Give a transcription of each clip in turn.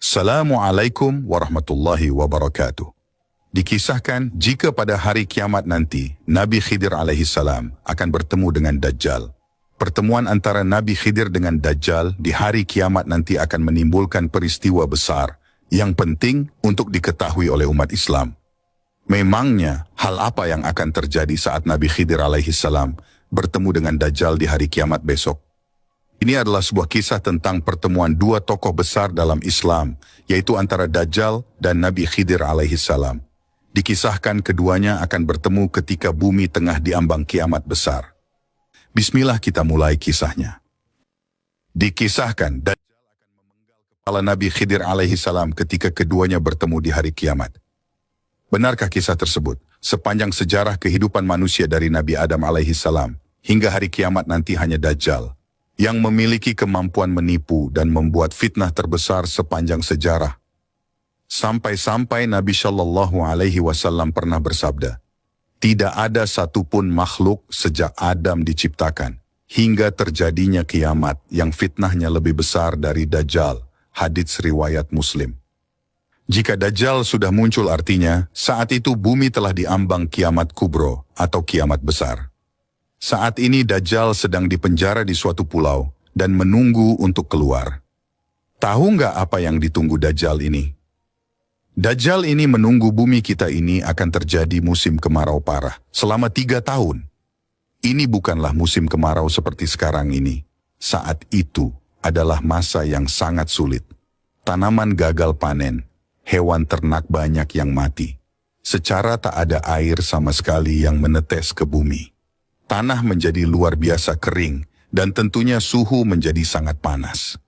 Assalamualaikum warahmatullahi wabarakatuh. Dikisahkan jika pada hari kiamat nanti, Nabi Khidir alaihissalam akan bertemu dengan Dajjal. Pertemuan antara Nabi Khidir dengan Dajjal di hari kiamat nanti akan menimbulkan peristiwa besar yang penting untuk diketahui oleh umat Islam. Memangnya, hal apa yang akan terjadi saat Nabi Khidir alaihissalam bertemu dengan Dajjal di hari kiamat besok? Ini adalah sebuah kisah tentang pertemuan dua tokoh besar dalam Islam, yaitu antara Dajjal dan Nabi Khidir alaihissalam. Dikisahkan keduanya akan bertemu ketika bumi tengah diambang kiamat besar. Bismillah, kita mulai kisahnya. Dikisahkan Dajjal akan memenggal kepala Nabi Khidir alaihissalam ketika keduanya bertemu di hari kiamat. Benarkah kisah tersebut? Sepanjang sejarah kehidupan manusia dari Nabi Adam alaihissalam hingga hari kiamat nanti hanya Dajjal yang memiliki kemampuan menipu dan membuat fitnah terbesar sepanjang sejarah. Sampai-sampai Nabi Shallallahu Alaihi Wasallam pernah bersabda, tidak ada satupun makhluk sejak Adam diciptakan hingga terjadinya kiamat yang fitnahnya lebih besar dari Dajjal. Hadits riwayat Muslim. Jika Dajjal sudah muncul artinya, saat itu bumi telah diambang kiamat kubro atau kiamat besar. Saat ini Dajjal sedang dipenjara di suatu pulau dan menunggu untuk keluar. Tahu nggak apa yang ditunggu Dajjal ini? Dajjal ini menunggu bumi kita ini akan terjadi musim kemarau parah selama 3 tahun. Ini bukanlah musim kemarau seperti sekarang ini. Saat itu adalah masa yang sangat sulit. Tanaman gagal panen, hewan ternak banyak yang mati. Secara tak ada air sama sekali yang menetes ke bumi. Tanah menjadi luar biasa kering, dan tentunya suhu menjadi sangat panas.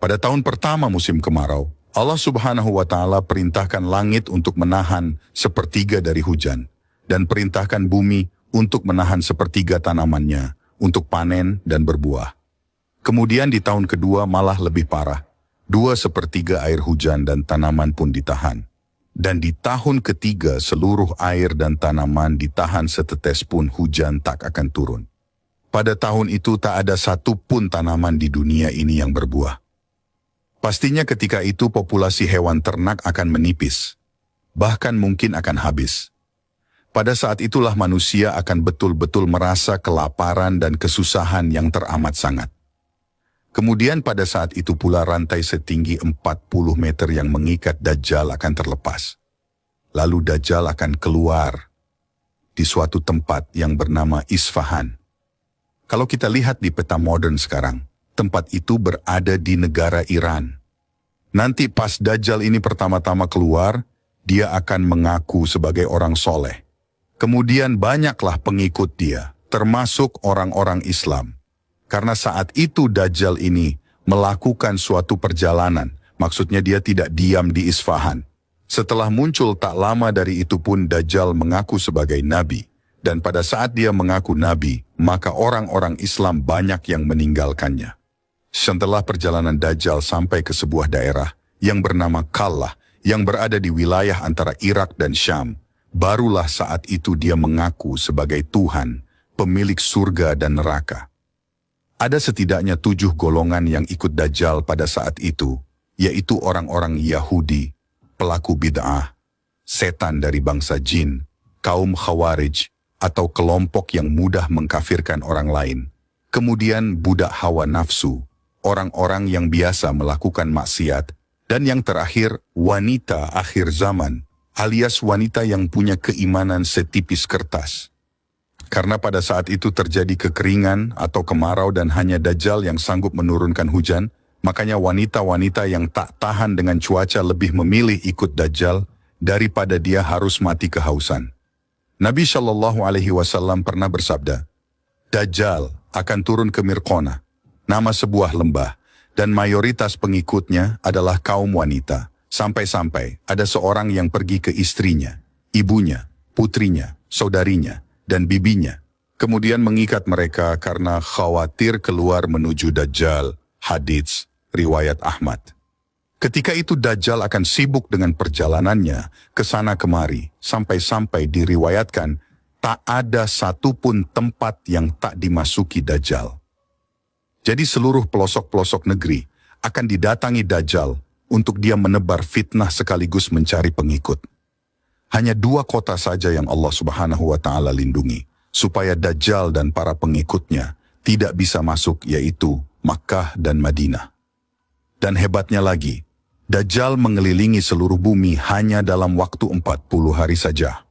Pada tahun pertama musim kemarau, Allah Subhanahu wa Ta'ala perintahkan langit untuk menahan sepertiga dari hujan, dan perintahkan bumi untuk menahan sepertiga tanamannya, untuk panen dan berbuah. Kemudian di tahun kedua malah lebih parah, 2/3 air hujan dan tanaman pun ditahan. Dan di tahun ketiga seluruh air dan tanaman ditahan, setetes pun hujan tak akan turun. Pada tahun itu tak ada satu pun tanaman di dunia ini yang berbuah. Pastinya ketika itu populasi hewan ternak akan menipis, bahkan mungkin akan habis. Pada saat itulah manusia akan betul-betul merasa kelaparan dan kesusahan yang teramat sangat. Kemudian pada saat itu pula rantai setinggi 40 meter yang mengikat Dajjal akan terlepas. Lalu Dajjal akan keluar di suatu tempat yang bernama Isfahan. Kalau kita lihat di peta modern sekarang, tempat itu berada di negara Iran. Nanti pas Dajjal ini pertama-tama keluar, dia akan mengaku sebagai orang soleh. Kemudian banyaklah pengikut dia, termasuk orang-orang Islam. Karena saat itu Dajjal ini melakukan suatu perjalanan, maksudnya dia tidak diam di Isfahan. Setelah muncul tak lama dari itu pun Dajjal mengaku sebagai nabi. Dan pada saat dia mengaku nabi, maka orang-orang Islam banyak yang meninggalkannya. Setelah perjalanan Dajjal sampai ke sebuah daerah yang bernama Kallah, yang berada di wilayah antara Irak dan Syam, barulah saat itu dia mengaku sebagai Tuhan, pemilik surga dan neraka. Ada setidaknya 7 golongan yang ikut Dajjal pada saat itu, yaitu orang-orang Yahudi, pelaku bid'ah, setan dari bangsa jin, kaum Khawarij, atau kelompok yang mudah mengkafirkan orang lain. Kemudian budak hawa nafsu, orang-orang yang biasa melakukan maksiat, dan yang terakhir wanita akhir zaman, alias wanita yang punya keimanan setipis kertas. Karena pada saat itu terjadi kekeringan atau kemarau dan hanya Dajjal yang sanggup menurunkan hujan, makanya wanita-wanita yang tak tahan dengan cuaca lebih memilih ikut Dajjal daripada dia harus mati kehausan. Nabi Shallallahu Alaihi Wasallam pernah bersabda, Dajjal akan turun ke Mirqona, nama sebuah lembah, dan mayoritas pengikutnya adalah kaum wanita. Sampai-sampai ada seorang yang pergi ke istrinya, ibunya, putrinya, saudarinya, dan bibinya. Kemudian mengikat mereka karena khawatir keluar menuju Dajjal. Hadits riwayat Ahmad. Ketika itu Dajjal akan sibuk dengan perjalanannya ke sana kemari, sampai-sampai diriwayatkan tak ada satupun tempat yang tak dimasuki Dajjal. Jadi seluruh pelosok-pelosok negeri akan didatangi Dajjal untuk dia menebar fitnah sekaligus mencari pengikut. Hanya 2 kota saja yang Allah Subhanahu wa Ta'ala lindungi, supaya Dajjal dan para pengikutnya tidak bisa masuk, yaitu Makkah dan Madinah. Dan hebatnya lagi, Dajjal mengelilingi seluruh bumi hanya dalam waktu 40 hari saja.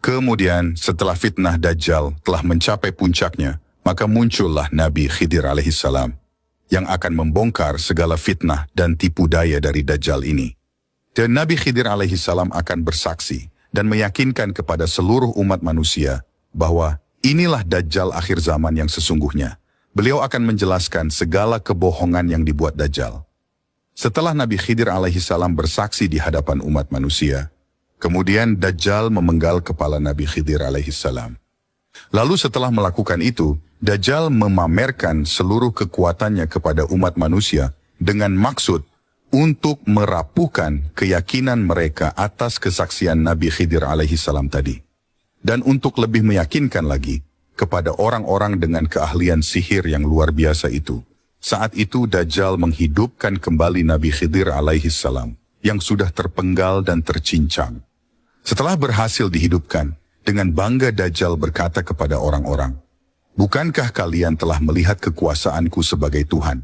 Kemudian setelah fitnah Dajjal telah mencapai puncaknya, maka muncullah Nabi Khidir alaihissalam yang akan membongkar segala fitnah dan tipu daya dari Dajjal ini. Dan Nabi Khidir alaihissalam akan bersaksi dan meyakinkan kepada seluruh umat manusia bahwa inilah Dajjal akhir zaman yang sesungguhnya. Beliau akan menjelaskan segala kebohongan yang dibuat Dajjal. Setelah Nabi Khidir alaihissalam bersaksi di hadapan umat manusia, kemudian Dajjal memenggal kepala Nabi Khidir alaihissalam. Lalu setelah melakukan itu, Dajjal memamerkan seluruh kekuatannya kepada umat manusia dengan maksud untuk merapuhkan keyakinan mereka atas kesaksian Nabi Khidir alaihissalam tadi. Dan untuk lebih meyakinkan lagi kepada orang-orang dengan keahlian sihir yang luar biasa itu. Saat itu Dajjal menghidupkan kembali Nabi Khidir alaihissalam yang sudah terpenggal dan tercincang. Setelah berhasil dihidupkan, dengan bangga Dajjal berkata kepada orang-orang, "Bukankah kalian telah melihat kekuasaanku sebagai Tuhan?"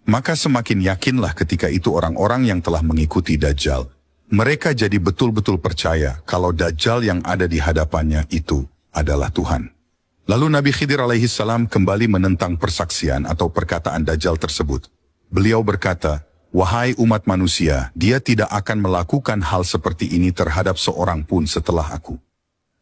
Maka semakin yakinlah ketika itu orang-orang yang telah mengikuti Dajjal. Mereka jadi betul-betul percaya kalau Dajjal yang ada di hadapannya itu adalah Tuhan. Lalu Nabi Khidir alaihissalam kembali menentang persaksian atau perkataan Dajjal tersebut. Beliau berkata, "Wahai umat manusia, dia tidak akan melakukan hal seperti ini terhadap seorang pun setelah aku."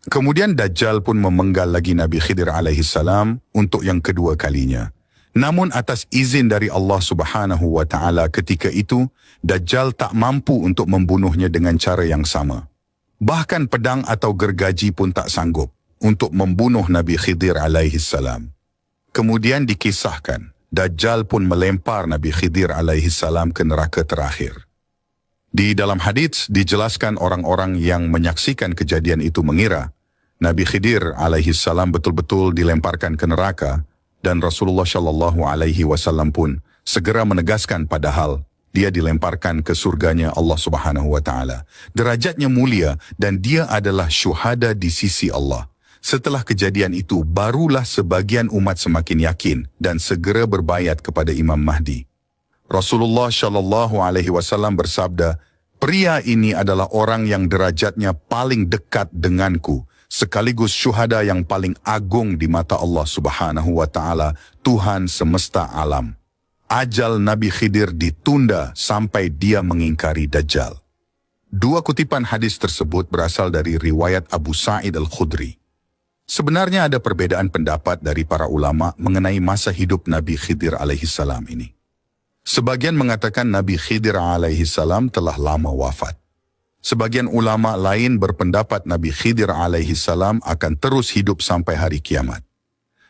Kemudian Dajjal pun memenggal lagi Nabi Khidir alaihissalam untuk yang kedua kalinya. Namun atas izin dari Allah Subhanahu wa Ta'ala ketika itu, Dajjal tak mampu untuk membunuhnya dengan cara yang sama. Bahkan pedang atau gergaji pun tak sanggup untuk membunuh Nabi Khidir alaihissalam. Kemudian dikisahkan, Dajjal pun melempar Nabi Khidir alaihissalam ke neraka terakhir. Di dalam hadits dijelaskan orang-orang yang menyaksikan kejadian itu mengira Nabi Khidir alaihissalam betul-betul dilemparkan ke neraka dan Rasulullah Shallallahu alaihi wasallam pun segera menegaskan padahal dia dilemparkan ke surganya Allah Subhanahu wa Ta'ala. Derajatnya mulia dan dia adalah syuhada di sisi Allah. Setelah kejadian itu barulah sebagian umat semakin yakin dan segera berbayat kepada Imam Mahdi. Rasulullah Shallallahu alaihi wasallam bersabda, "Pria ini adalah orang yang derajatnya paling dekat denganku, sekaligus syuhada yang paling agung di mata Allah Subhanahu wa Ta'ala, Tuhan semesta alam." Ajal Nabi Khidir ditunda sampai dia mengingkari Dajjal. 2 kutipan hadis tersebut berasal dari riwayat Abu Sa'id Al-Khudri. Sebenarnya ada perbedaan pendapat dari para ulama mengenai masa hidup Nabi Khidir alaihissalam ini. Sebagian mengatakan Nabi Khidir alaihissalam telah lama wafat. Sebagian ulama lain berpendapat Nabi Khidir alaihissalam akan terus hidup sampai hari kiamat.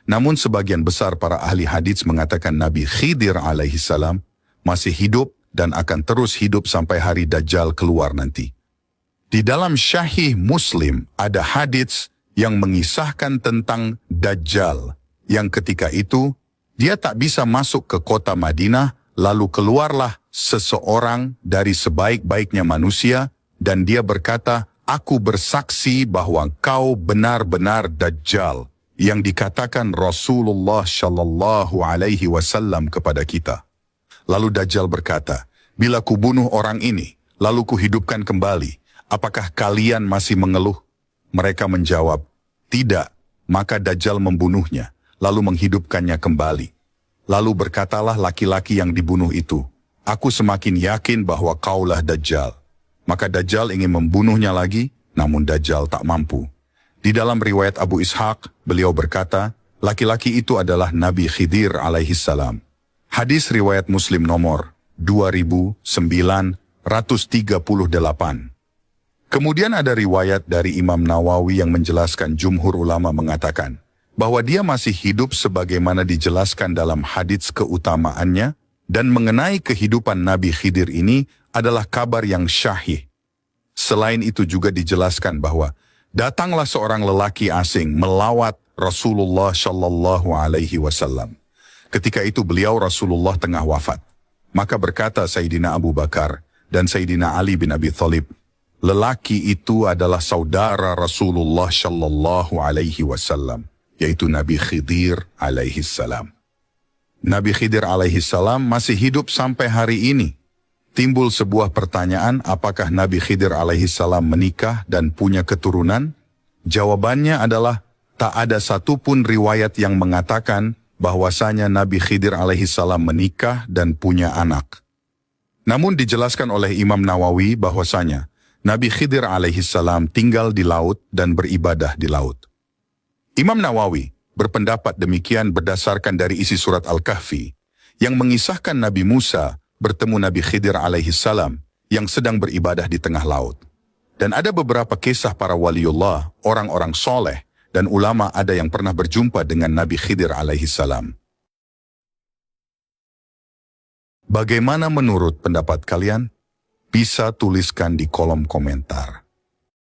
Namun sebagian besar para ahli hadits mengatakan Nabi Khidir alaihissalam masih hidup dan akan terus hidup sampai hari Dajjal keluar nanti. Di dalam Syahih Muslim ada hadits yang mengisahkan tentang Dajjal yang ketika itu dia tak bisa masuk ke kota Madinah. Lalu keluarlah seseorang dari sebaik-baiknya manusia dan dia berkata, "Aku bersaksi bahwa kau benar-benar Dajjal," yang dikatakan Rasulullah Shallallahu alaihi wasallam kepada kita. Lalu Dajjal berkata, "Bila kubunuh orang ini, lalu kuhidupkan kembali, apakah kalian masih mengeluh?" Mereka menjawab, "Tidak." Maka Dajjal membunuhnya, lalu menghidupkannya kembali. Lalu berkatalah laki-laki yang dibunuh itu, "Aku semakin yakin bahwa kaulah Dajjal." Maka Dajjal ingin membunuhnya lagi, namun Dajjal tak mampu. Di dalam riwayat Abu Ishaq, beliau berkata, laki-laki itu adalah Nabi Khidir alaihissalam. Hadis riwayat Muslim nomor 2938. Kemudian ada riwayat dari Imam Nawawi yang menjelaskan jumhur ulama mengatakan, bahwa dia masih hidup sebagaimana dijelaskan dalam hadits keutamaannya dan mengenai kehidupan Nabi Khidir ini adalah kabar yang syahih. Selain itu juga dijelaskan bahwa datanglah seorang lelaki asing melawat Rasulullah Shallallahu alaihi wasallam. Ketika itu beliau Rasulullah tengah wafat. Maka berkata Sayyidina Abu Bakar dan Sayyidina Ali bin Abi Thalib, lelaki itu adalah saudara Rasulullah Shallallahu Alaihi Wasallam, yaitu Nabi Khidir alaihi salam. Nabi Khidir alaihi salam masih hidup sampai hari ini. Timbul sebuah pertanyaan, apakah Nabi Khidir alaihi salam menikah dan punya keturunan? Jawabannya adalah, tak ada satupun riwayat yang mengatakan bahwasanya Nabi Khidir alaihi salam menikah dan punya anak. Namun dijelaskan oleh Imam Nawawi bahwasanya Nabi Khidir alaihi salam tinggal di laut dan beribadah di laut. Imam Nawawi berpendapat demikian berdasarkan dari isi surat Al-Kahfi yang mengisahkan Nabi Musa bertemu Nabi Khidir alaihi salam yang sedang beribadah di tengah laut. Dan ada beberapa kisah para waliullah, orang-orang soleh, dan ulama ada yang pernah berjumpa dengan Nabi Khidir alaihi salam. Bagaimana menurut pendapat kalian? Bisa tuliskan di kolom komentar.